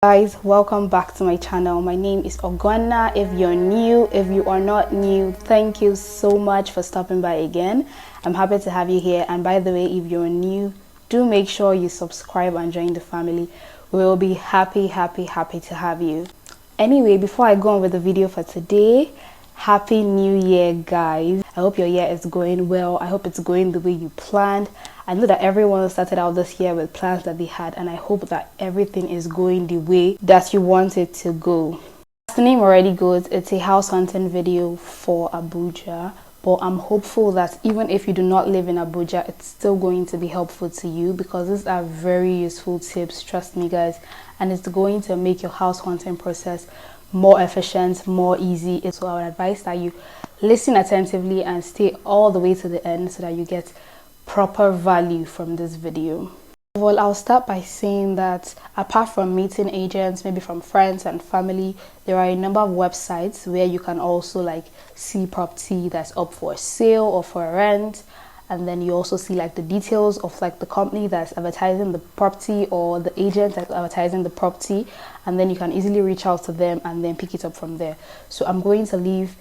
Guys, welcome back to my channel. My name is Ogonna. If you're new, if you are not new, thank you so much for stopping by again. I'm happy to have you here. And by the way, if you're new, do make sure you subscribe and join the family. We will be happy to have you. Anyway, before I go on with the video for today, happy new year, guys. I hope your year is going well. I hope it's going the way you planned. I know that everyone started out this year with plans that they had, and I hope that everything is going the way that you want it to go. As the name already goes, it's a house hunting video for Abuja, but I'm hopeful that even if you do not live in Abuja, it's still going to be helpful to you because these are very useful tips, trust me guys, and it's going to make your house hunting process more efficient, more easy. So I would advise that you listen attentively and stay all the way to the end so that you get proper value from this video. Well, I'll start by saying that apart from meeting agents, maybe from friends and family, there are a number of websites where you can also see property that's up for sale or for rent, and then you also see the details of the company that's advertising the property or the agent that's advertising the property, and then you can easily reach out to them and then pick it up from there. So I'm going to leave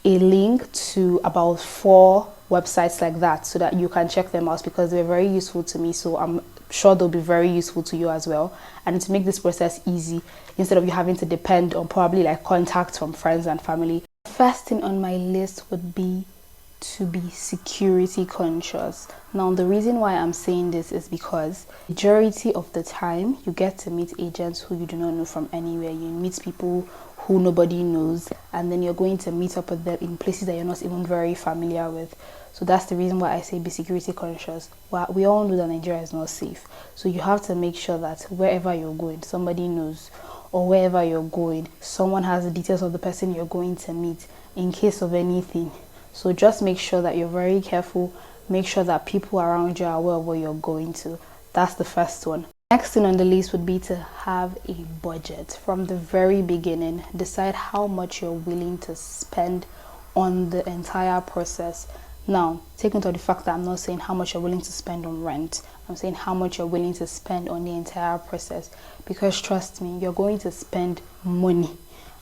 a link to about 4 websites like that so that you can check them out because they're very useful to me, so I'm sure they'll be very useful to you as well, and to make this process easy instead of you having to depend on probably contacts from friends and family. First thing on my list would be to be security conscious. Now the reason why I'm saying this is because majority of the time you get to meet agents who you do not know from anywhere. You meet people who nobody knows, and then you're going to meet up with them in places that you're not even very familiar with. So that's the reason why I say be security conscious. Well, we all know that Nigeria is not safe, so you have to make sure that wherever you're going, somebody knows, or wherever you're going, someone has the details of the person you're going to meet in case of anything. So just make sure that you're very careful. Make sure that people around you are aware of where you're going to. That's the first one. Next thing on the list would be to have a budget. From the very beginning, decide how much you're willing to spend on the entire process. Now, take into the fact that I'm not saying how much you're willing to spend on rent. I'm saying how much you're willing to spend on the entire process. Because trust me, you're going to spend money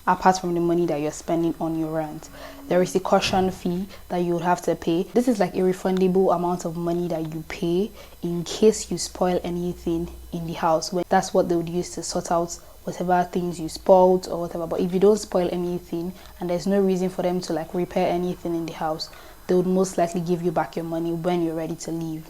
apart from the money that you're spending on your rent. There is a caution fee that you would have to pay. This is a refundable amount of money that you pay in case you spoil anything in the house. That's what they would use to sort out whatever things you spoiled or whatever. But if you don't spoil anything and there's no reason for them to repair anything in the house, they would most likely give you back your money when you're ready to leave.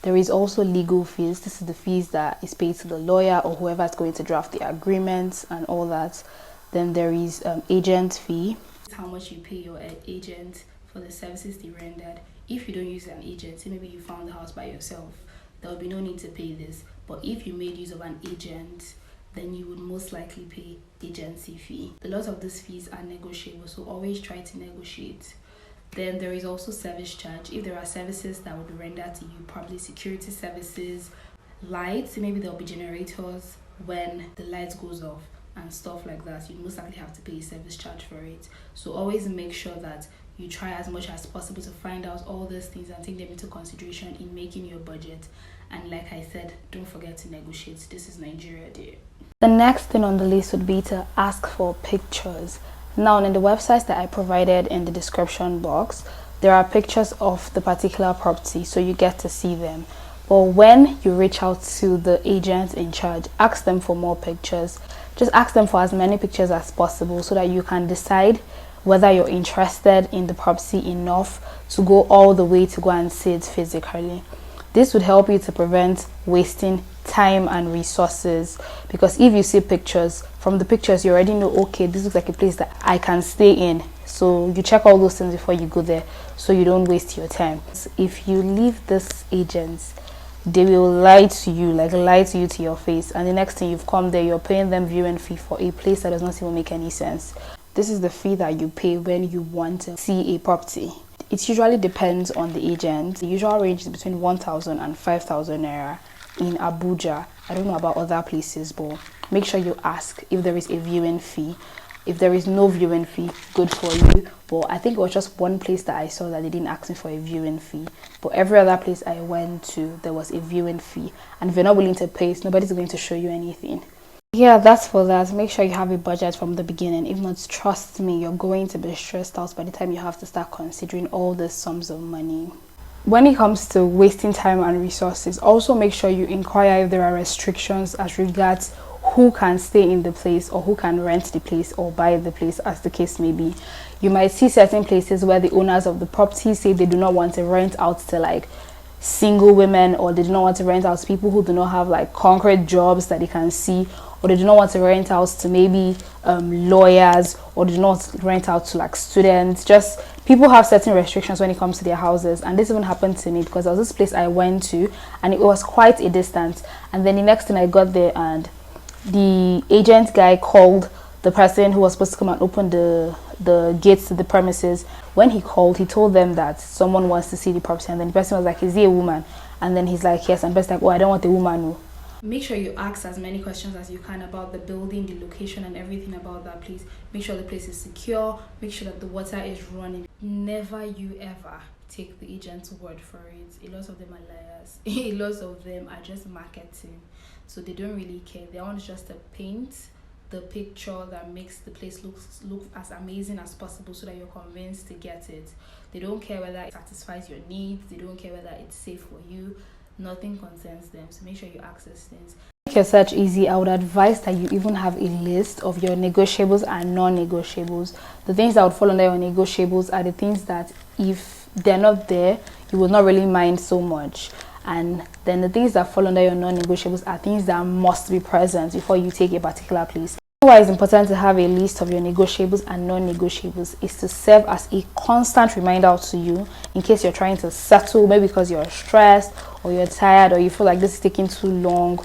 There is also legal fees. This is the fees that is paid to the lawyer or whoever is going to draft the agreements and all that. Then there is agent fee. How much you pay your agent for the services they rendered. If you don't use an agent, say maybe you found the house by yourself, there will be no need to pay this. But if you made use of an agent, then you would most likely pay agency fee. A lot of these fees are negotiable, so always try to negotiate. Then there is also service charge. If there are services that would render to you, probably security services, lights, maybe there'll be generators when the light goes off and stuff like that, you most likely have to pay a service charge for it. So always make sure that you try as much as possible to find out all these things and take them into consideration in making your budget. And like I said, don't forget to negotiate. This is Nigeria, dear. The next thing on the list would be to ask for pictures. Now, in the websites that I provided in the description box, there are pictures of the particular property, so you get to see them. But when you reach out to the agent in charge, ask them for more pictures. Just ask them for as many pictures as possible so that you can decide whether you're interested in the property enough to go all the way to go and see it physically. This would help you to prevent wasting time and resources, because if you see pictures, from the pictures you already know, okay, this looks like a place that I can stay in. So you check all those things before you go there so you don't waste your time. If you leave this agents, they will lie to you, lie to you to your face, and the next thing you've come there, you're paying them viewing fee for a place that does not even make any sense. This is the fee that you pay when you want to see a property. It usually depends on the agent. The usual range is between 1,000 and 5,000 naira in Abuja. I don't know about other places, but make sure you ask if there is a viewing fee. If there is no viewing fee, good for you. But I think it was just one place that I saw that they didn't ask me for a viewing fee. But every other place I went to, there was a viewing fee. And if you're not willing to pay it, nobody's going to show you anything. Yeah, that's for that. Make sure you have a budget from the beginning. If not, trust me, you're going to be stressed out by the time you have to start considering all the sums of money. When it comes to wasting time and resources, also make sure you inquire if there are restrictions as regards who can stay in the place or who can rent the place or buy the place, as the case may be. You might see certain places where the owners of the property say they do not want to rent out to like single women, or they do not want to rent out to people who do not have like concrete jobs that they can see, or they do not want to rent out to maybe lawyers, or they do not rent out to like students. Just people have certain restrictions when it comes to their houses, and this even happened to me because there was this place I went to and it was quite a distance, and then the next thing I got there and the agent guy called the person who was supposed to come and open the gates to the premises. When he called, he told them that someone wants to see the property, and then the person was like, is he a woman? And then he's like, yes. And the person's like, oh, I don't want a woman. No. Make sure you ask as many questions as you can about the building, the location, and everything about that place. Make sure the place is secure. Make sure that the water is running. Never you ever take the agent's word for it. A lot of them are liars. A lot of them are just marketing. So they don't really care. They want just to paint the picture that makes the place look as amazing as possible so that you're convinced to get it. They don't care whether it satisfies your needs. They don't care whether it's safe for you. Nothing concerns them. So make sure you access things. To make your search easy, I would advise that you even have a list of your negotiables and non-negotiables. The things that would fall under your negotiables are the things that if they're not there, you will not really mind so much. And then the things that fall under your non-negotiables are things that must be present before you take a particular place. Why it's important to have a list of your negotiables and non-negotiables is to serve as a constant reminder to you in case you're trying to settle, maybe because you're stressed or you're tired or you feel like this is taking too long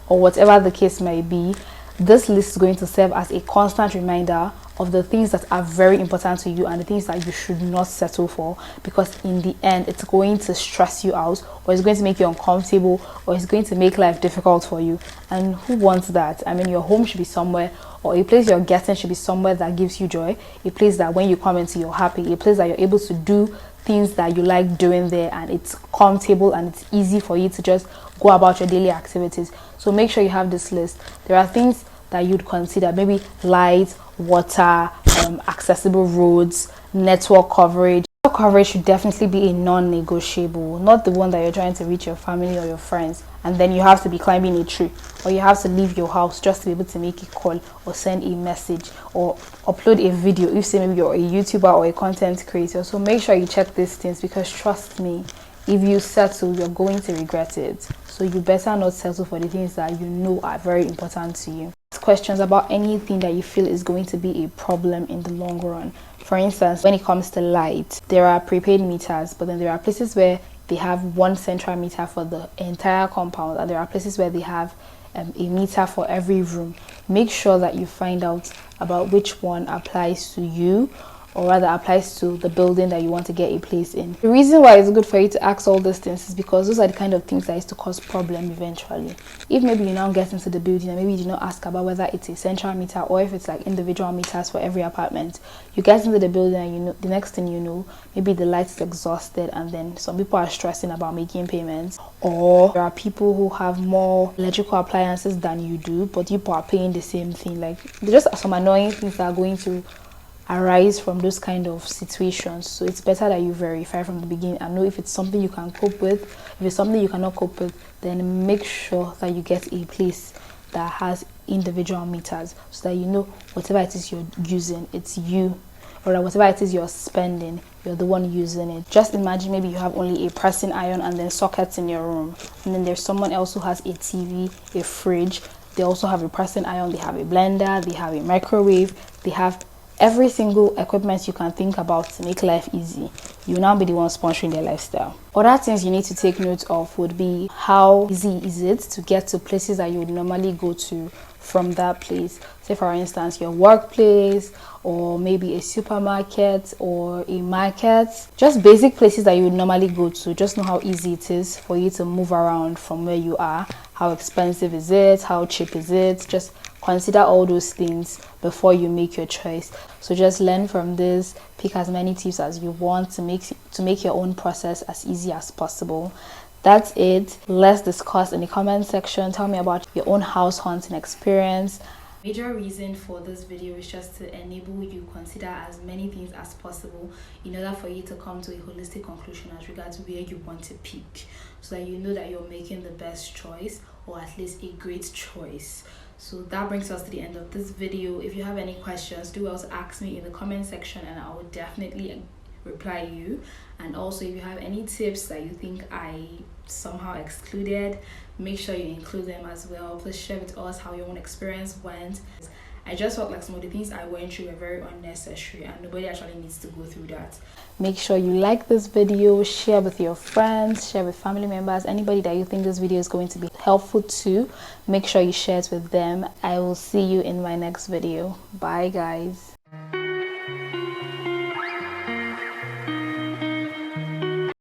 or whatever the case may be. This list is going to serve as a constant reminder of the things that are very important to you and the things that you should not settle for, because in the end it's going to stress you out, or it's going to make you uncomfortable, or it's going to make life difficult for you. And who wants that? I mean, your home should be somewhere, or a place you're getting should be somewhere that gives you joy, a place that when you come into you're happy, a place that you're able to do things that you like doing there and it's comfortable and it's easy for you to just go about your daily activities. So make sure you have this list. There are things that you'd consider, maybe light, water, accessible roads, network coverage. Network coverage should definitely be a non-negotiable, not the one that you're trying to reach your family or your friends and then you have to be climbing a tree, or you have to leave your house just to be able to make a call or send a message or upload a video if say maybe you're a YouTuber or a content creator. So make sure you check these things, because trust me, if you settle, you're going to regret it. So you better not settle for the things that you know are very important to you. Questions about anything that you feel is going to be a problem in the long run. For instance, when it comes to light, there are prepaid meters, but then there are places where they have one central meter for the entire compound, and there are places where they have a meter for every room. Make sure that you find out about which one applies to you, or rather applies to the building that you want to get a place in. The reason why it's good for you to ask all these things is because those are the kind of things that used to cause problem eventually. If maybe you now get into the building and maybe you did not ask about whether it's a central meter or if it's like individual meters for every apartment, you get into the building and you know the next thing you know, maybe the light is exhausted and then some people are stressing about making payments, or there are people who have more electrical appliances than you do but people are paying the same thing. Like, there's just some annoying things that are going to arise from those kind of situations. So it's better that you verify from the beginning and know if it's something you can cope with. If it's something you cannot cope with, then make sure that you get a place that has individual meters so that you know whatever it is you're using, it's you, or whatever it is you're spending, you're the one using it. Just imagine maybe you have only a pressing iron and then sockets in your room, and then there's someone else who has a TV, a fridge, they also have a pressing iron, they have a blender, they have a microwave, they have every single equipment you can think about to make life easy. You will now be the one sponsoring their lifestyle. Other things you need to take note of would be how easy is it to get to places that you would normally go to from that place. Say for instance your workplace, or maybe a supermarket or a market, just basic places that you would normally go to. Just know how easy it is for you to move around from where you are. How expensive is it? How cheap is it? Just consider all those things before you make your choice. So just learn from this, pick as many tips as you want to make your own process as easy as possible. That's it. Let's discuss in the comment section. Tell me about your own house hunting experience. Major reason for this video is just to enable you consider as many things as possible in order for you to come to a holistic conclusion as regards where you want to pick, so that you know that you're making the best choice, or at least a great choice. So that brings us to the end of this video. If you have any questions, do also ask me in the comment section and I will definitely reply you. And also, if you have any tips that you think I somehow excluded, make sure you include them as well. Please share with us how your own experience went. I just felt like some of the things I went through were very unnecessary and nobody actually needs to go through that. Make sure you like this video, share with your friends, share with family members, anybody that you think this video is going to be helpful to. Make sure you share it with them. I will see you in my next video. Bye guys.